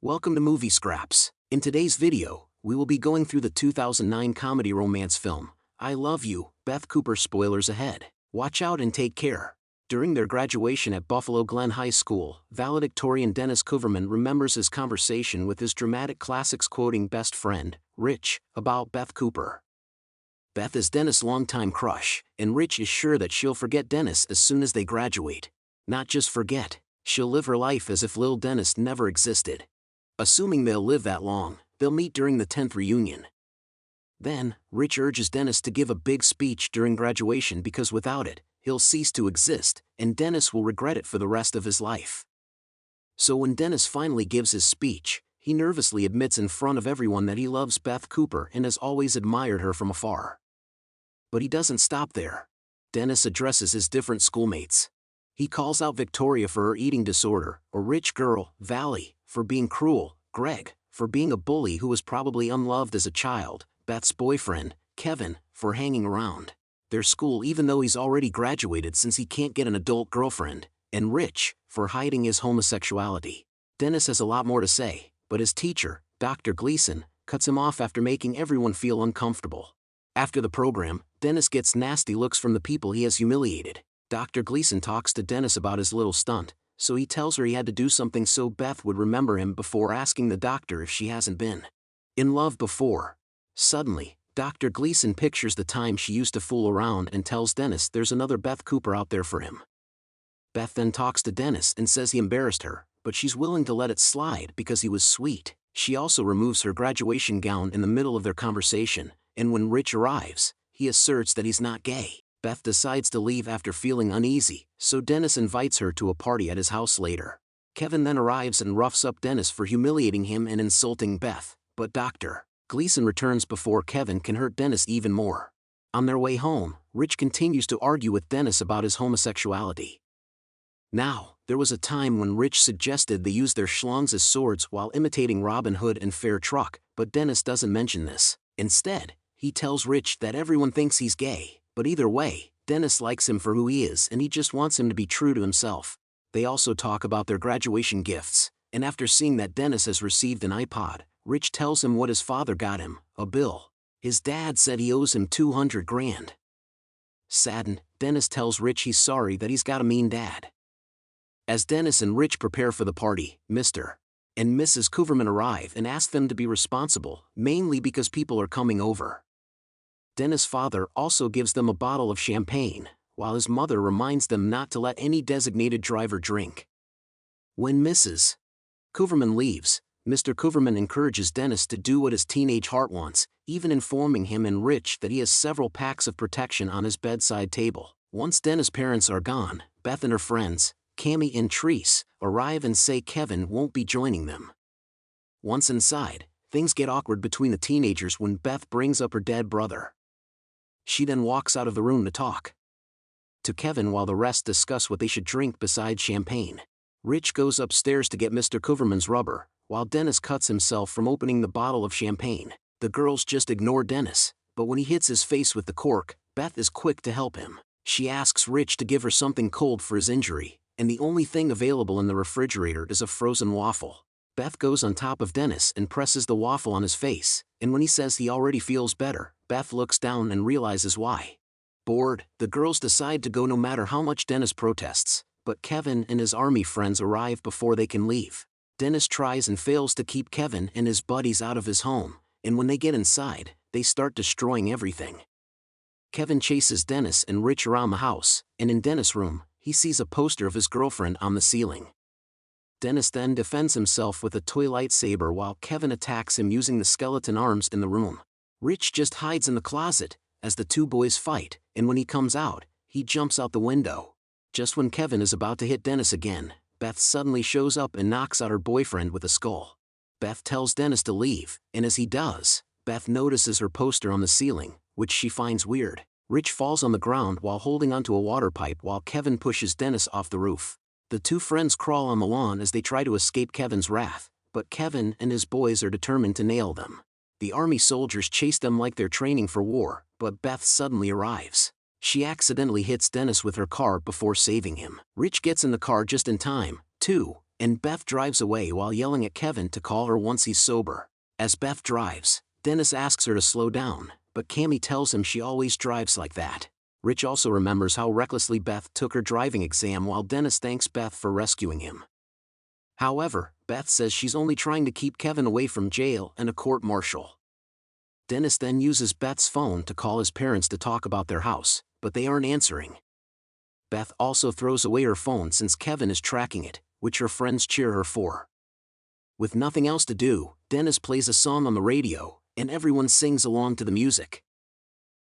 Welcome to Movie Scraps. In today's video, we will be going through the 2009 comedy romance film, I Love You, Beth Cooper. Spoilers ahead. Watch out and take care. During their graduation at Buffalo Glen High School, valedictorian Denis Cooverman remembers his conversation with his dramatic classics quoting best friend, Rich, about Beth Cooper. Beth is Denis' longtime crush, and Rich is sure that she'll forget Denis as soon as they graduate. Not just forget, she'll live her life as if Lil Denis never existed. Assuming they'll live that long, they'll meet during the 10th reunion. Then, Rich urges Denis to give a big speech during graduation because without it, he'll cease to exist, and Denis will regret it for the rest of his life. So when Denis finally gives his speech, he nervously admits in front of everyone that he loves Beth Cooper and has always admired her from afar. But he doesn't stop there. Denis addresses his different schoolmates. He calls out Victoria for her eating disorder, a rich girl, Valley, for being cruel, Greg, for being a bully who was probably unloved as a child, Beth's boyfriend, Kevin, for hanging around their school even though he's already graduated since he can't get an adult girlfriend, and Rich, for hiding his homosexuality. Denis has a lot more to say, but his teacher, Dr. Gleason, cuts him off after making everyone feel uncomfortable. After the program, Denis gets nasty looks from the people he has humiliated. Dr. Gleason talks to Denis about his little stunt, so he tells her he had to do something so Beth would remember him before asking the doctor if she hasn't been in love before. Suddenly, Dr. Gleason pictures the time she used to fool around and tells Denis there's another Beth Cooper out there for him. Beth then talks to Denis and says he embarrassed her, but she's willing to let it slide because he was sweet. She also removes her graduation gown in the middle of their conversation, and when Rich arrives, he asserts that he's not gay. Beth decides to leave after feeling uneasy, so Denis invites her to a party at his house later. Kevin then arrives and roughs up Denis for humiliating him and insulting Beth, but Dr. Gleason returns before Kevin can hurt Denis even more. On their way home, Rich continues to argue with Denis about his homosexuality. Now, there was a time when Rich suggested they use their schlongs as swords while imitating Robin Hood and Fair Truck, but Denis doesn't mention this. Instead, he tells Rich that everyone thinks he's gay, but either way, Denis likes him for who he is and he just wants him to be true to himself. They also talk about their graduation gifts, and after seeing that Denis has received an iPod, Rich tells him what his father got him, a bill. His dad said he owes him $200 grand. Saddened, Denis tells Rich he's sorry that he's got a mean dad. As Denis and Rich prepare for the party, Mr. and Mrs. Cooverman arrive and ask them to be responsible, mainly because people are coming over. Denis' father also gives them a bottle of champagne, while his mother reminds them not to let any designated driver drink. When Mrs. Cooverman leaves, Mr. Cooverman encourages Denis to do what his teenage heart wants, even informing him and Rich that he has several packs of protection on his bedside table. Once Denis' parents are gone, Beth and her friends, Cammy and Treese, arrive and say Kevin won't be joining them. Once inside, things get awkward between the teenagers when Beth brings up her dead brother. She then walks out of the room to talk to Kevin while the rest discuss what they should drink besides champagne. Rich goes upstairs to get Mr. Cooverman's rubber, while Denis cuts himself from opening the bottle of champagne. The girls just ignore Denis, but when he hits his face with the cork, Beth is quick to help him. She asks Rich to give her something cold for his injury, and the only thing available in the refrigerator is a frozen waffle. Beth goes on top of Denis and presses the waffle on his face, and when he says he already feels better, Beth looks down and realizes why. Bored, the girls decide to go no matter how much Denis protests, but Kevin and his army friends arrive before they can leave. Denis tries and fails to keep Kevin and his buddies out of his home, and when they get inside, they start destroying everything. Kevin chases Denis and Rich around the house, and in Denis' room, he sees a poster of his girlfriend on the ceiling. Denis then defends himself with a toy lightsaber while Kevin attacks him using the skeleton arms in the room. Rich just hides in the closet, as the two boys fight, and when he comes out, he jumps out the window. Just when Kevin is about to hit Denis again, Beth suddenly shows up and knocks out her boyfriend with a skull. Beth tells Denis to leave, and as he does, Beth notices her poster on the ceiling, which she finds weird. Rich falls on the ground while holding onto a water pipe while Kevin pushes Denis off the roof. The two friends crawl on the lawn as they try to escape Kevin's wrath, but Kevin and his boys are determined to nail them. The army soldiers chase them like they're training for war, but Beth suddenly arrives. She accidentally hits Denis with her car before saving him. Rich gets in the car just in time, too, and Beth drives away while yelling at Kevin to call her once he's sober. As Beth drives, Denis asks her to slow down, but Cammy tells him she always drives like that. Rich also remembers how recklessly Beth took her driving exam while Denis thanks Beth for rescuing him. However, Beth says she's only trying to keep Kevin away from jail and a court-martial. Denis then uses Beth's phone to call his parents to talk about their house, but they aren't answering. Beth also throws away her phone since Kevin is tracking it, which her friends cheer her for. With nothing else to do, Denis plays a song on the radio, and everyone sings along to the music.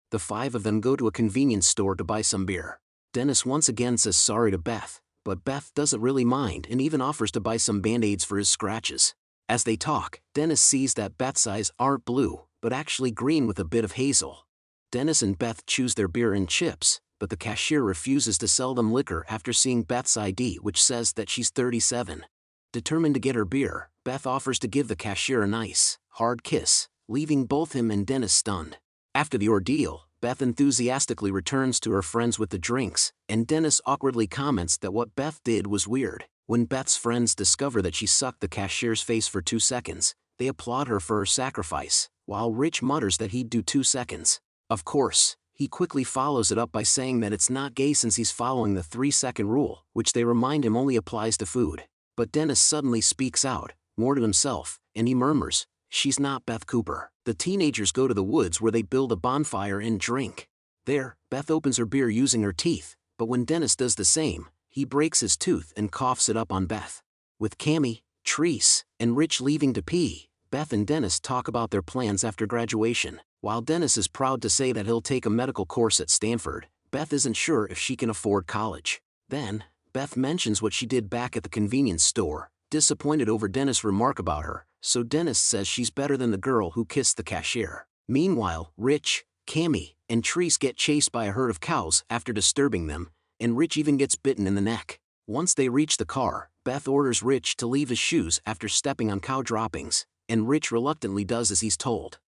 The five of them go to a convenience store to buy some beer. Denis once again says sorry to Beth, but Beth doesn't really mind and even offers to buy some band-aids for his scratches. As they talk, Denis sees that Beth's eyes aren't blue, but actually green with a bit of hazel. Denis and Beth choose their beer and chips, but the cashier refuses to sell them liquor after seeing Beth's ID, which says that she's 37. Determined to get her beer, Beth offers to give the cashier a nice, hard kiss, leaving both him and Denis stunned. After the ordeal, Beth enthusiastically returns to her friends with the drinks, and Denis awkwardly comments that what Beth did was weird. When Beth's friends discover that she sucked the cashier's face for 2 seconds, they applaud her for her sacrifice, while Rich mutters that he'd do 2 seconds. Of course, he quickly follows it up by saying that it's not gay since he's following the 3-second rule, which they remind him only applies to food. But Denis suddenly speaks out, more to himself, and he murmurs, "She's not Beth Cooper." The teenagers go to the woods where they build a bonfire and drink. There, Beth opens her beer using her teeth, but when Denis does the same, he breaks his tooth and coughs it up on Beth. With Cammy, Treese, and Rich leaving to pee, Beth and Denis talk about their plans after graduation. While Denis is proud to say that he'll take a medical course at Stanford, Beth isn't sure if she can afford college. Then, Beth mentions what she did back at the convenience store, disappointed over Denis' remark about her, so Denis says she's better than the girl who kissed the cashier. Meanwhile, Rich, Cammy, and Treese get chased by a herd of cows after disturbing them, and Rich even gets bitten in the neck. Once they reach the car, Beth orders Rich to leave his shoes after stepping on cow droppings, and Rich reluctantly does as he's told.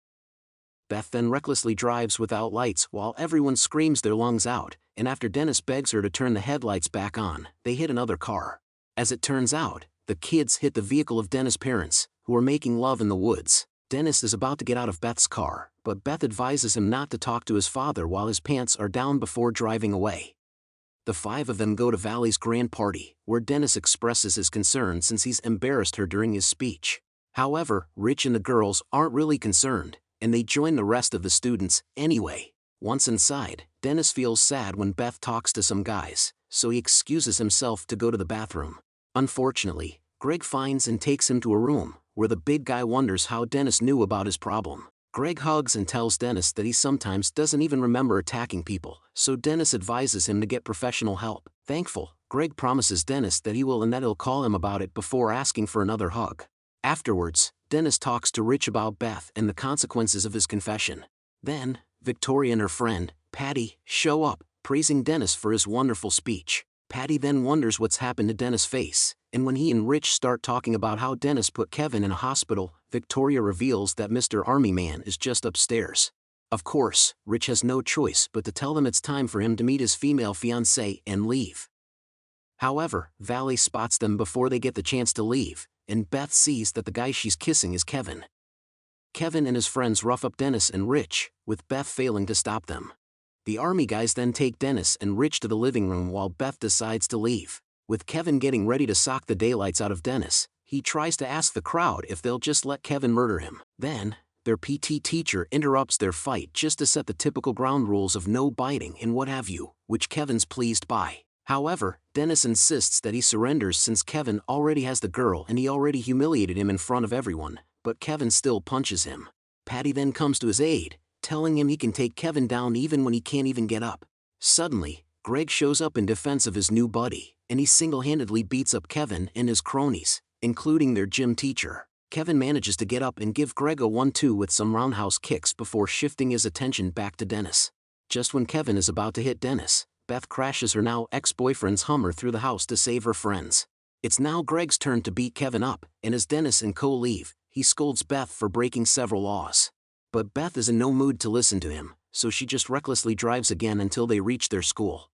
Beth then recklessly drives without lights while everyone screams their lungs out, and after Denis begs her to turn the headlights back on, they hit another car. As it turns out, the kids hit the vehicle of Denis' parents, who are making love in the woods. Denis is about to get out of Beth's car, but Beth advises him not to talk to his father while his pants are down before driving away. The five of them go to Valley's grand party, where Denis expresses his concern since he's embarrassed her during his speech. However, Rich and the girls aren't really concerned, and they join the rest of the students anyway. Once inside, Denis feels sad when Beth talks to some guys, so he excuses himself to go to the bathroom. Unfortunately, Greg finds and takes him to a room, where the big guy wonders how Denis knew about his problem. Greg hugs and tells Denis that he sometimes doesn't even remember attacking people, so Denis advises him to get professional help. Thankful, Greg promises Denis that he will and that he'll call him about it before asking for another hug. Afterwards, Denis talks to Rich about Beth and the consequences of his confession. Then, Victoria and her friend, Patty, show up, praising Denis for his wonderful speech. Patty then wonders what's happened to Denis' face, and when he and Rich start talking about how Denis put Kevin in a hospital, Victoria reveals that Mr. Army Man is just upstairs. Of course, Rich has no choice but to tell them it's time for him to meet his female fiancée and leave. However, Valley spots them before they get the chance to leave, and Beth sees that the guy she's kissing is Kevin. Kevin and his friends rough up Denis and Rich, with Beth failing to stop them. The army guys then take Denis and Rich to the living room while Beth decides to leave. With Kevin getting ready to sock the daylights out of Denis, he tries to ask the crowd if they'll just let Kevin murder him. Then, their PT teacher interrupts their fight just to set the typical ground rules of no biting and what have you, which Kevin's pleased by. However, Denis insists that he surrenders since Kevin already has the girl and he already humiliated him in front of everyone, but Kevin still punches him. Patty then comes to his aid, telling him he can take Kevin down even when he can't even get up. Suddenly, Greg shows up in defense of his new buddy, and he single-handedly beats up Kevin and his cronies, including their gym teacher. Kevin manages to get up and give Greg a 1-2 with some roundhouse kicks before shifting his attention back to Denis. Just when Kevin is about to hit Denis, Beth crashes her now ex-boyfriend's Hummer through the house to save her friends. It's now Greg's turn to beat Kevin up, and as Denis and Co leave, he scolds Beth for breaking several laws. But Beth is in no mood to listen to him, so she just recklessly drives again until they reach their school.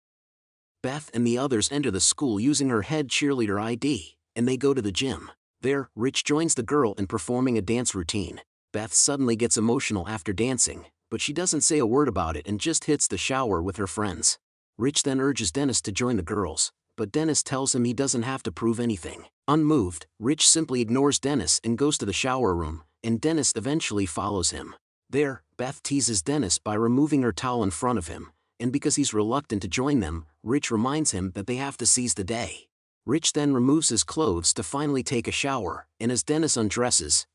Beth and the others enter the school using her head cheerleader ID, and they go to the gym. There, Rich joins the girl in performing a dance routine. Beth suddenly gets emotional after dancing, but she doesn't say a word about it and just hits the shower with her friends. Rich then urges Denis to join the girls, but Denis tells him he doesn't have to prove anything. Unmoved, Rich simply ignores Denis and goes to the shower room, and Denis eventually follows him. There, Beth teases Denis by removing her towel in front of him, and because he's reluctant to join them, Rich reminds him that they have to seize the day. Rich then removes his clothes to finally take a shower, and as Denis undresses,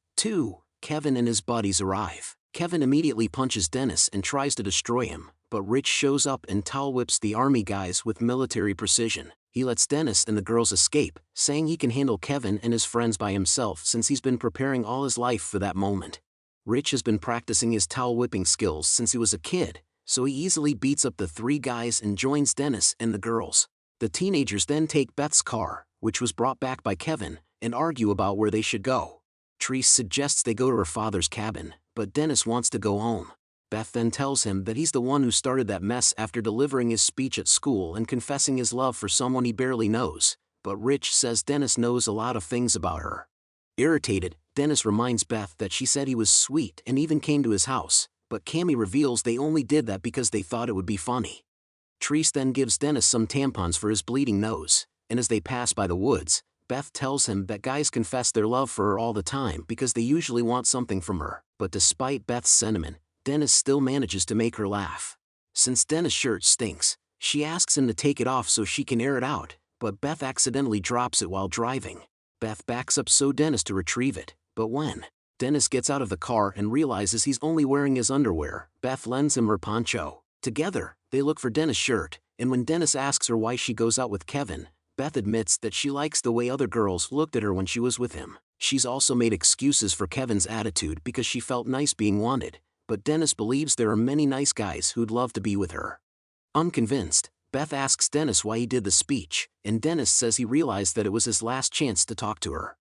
Kevin and his buddies arrive. Kevin immediately punches Denis and tries to destroy him, but Rich shows up and towel whips the army guys with military precision. He lets Denis and the girls escape, saying he can handle Kevin and his friends by himself since he's been preparing all his life for that moment. Rich has been practicing his towel whipping skills since he was a kid, so he easily beats up the three guys and joins Denis and the girls. The teenagers then take Beth's car, which was brought back by Kevin, and argue about where they should go. Treese suggests they go to her father's cabin, but Denis wants to go home. Beth then tells him that he's the one who started that mess after delivering his speech at school and confessing his love for someone he barely knows, but Rich says Denis knows a lot of things about her. Irritated, Denis reminds Beth that she said he was sweet and even came to his house, but Cammy reveals they only did that because they thought it would be funny. Treese then gives Denis some tampons for his bleeding nose, and as they pass by the woods, Beth tells him that guys confess their love for her all the time because they usually want something from her, but despite Beth's sentiment, Denis still manages to make her laugh. Since Denis' shirt stinks, she asks him to take it off so she can air it out, but Beth accidentally drops it while driving. Beth backs up so Denis to retrieve it, but when Denis gets out of the car and realizes he's only wearing his underwear, Beth lends him her poncho. Together, they look for Denis' shirt, and when Denis asks her why she goes out with Kevin, Beth admits that she likes the way other girls looked at her when she was with him. She's also made excuses for Kevin's attitude because she felt nice being wanted, but Denis believes there are many nice guys who'd love to be with her. Unconvinced, Beth asks Denis why he did the speech, and Denis says he realized that it was his last chance to talk to her.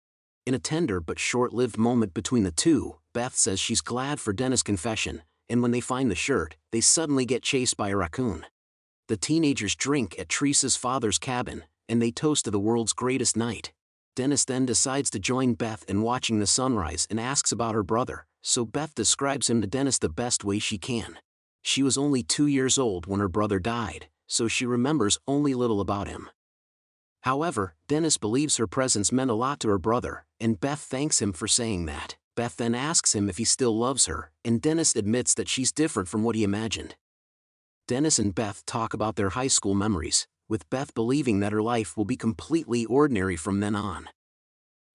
In a tender but short-lived moment between the two, Beth says she's glad for Denis' confession, and when they find the shirt, they suddenly get chased by a raccoon. The teenagers drink at Treese's father's cabin, and they toast to the world's greatest night. Denis then decides to join Beth in watching the sunrise and asks about her brother, so Beth describes him to Denis the best way she can. She was only 2 years old when her brother died, so she remembers only little about him. However, Denis believes her presence meant a lot to her brother, and Beth thanks him for saying that. Beth then asks him if he still loves her, and Denis admits that she's different from what he imagined. Denis and Beth talk about their high school memories, with Beth believing that her life will be completely ordinary from then on.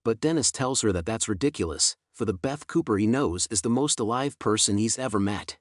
But Denis tells her that that's ridiculous, for the Beth Cooper he knows is the most alive person he's ever met.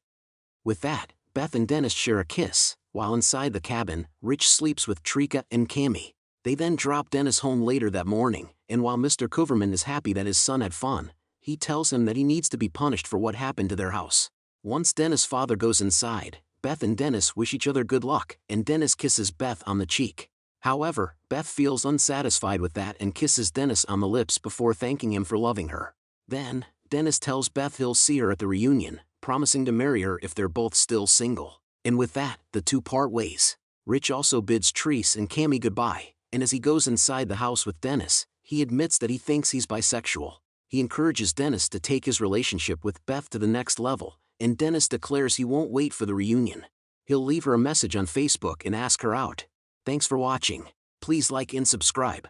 With that, Beth and Denis share a kiss, while inside the cabin, Rich sleeps with Trika and Cammy. They then drop Denis home later that morning, and while Mr. Cooverman is happy that his son had fun, he tells him that he needs to be punished for what happened to their house. Once Denis' father goes inside, Beth and Denis wish each other good luck, and Denis kisses Beth on the cheek. However, Beth feels unsatisfied with that and kisses Denis on the lips before thanking him for loving her. Then, Denis tells Beth he'll see her at the reunion, promising to marry her if they're both still single. And with that, the two part ways. Rich also bids Treese and Cammy goodbye, and as he goes inside the house with Denis, he admits that he thinks he's bisexual. He encourages Denis to take his relationship with Beth to the next level, and Denis declares he won't wait for the reunion. He'll leave her a message on Facebook and ask her out. Thanks for watching. Please like and subscribe.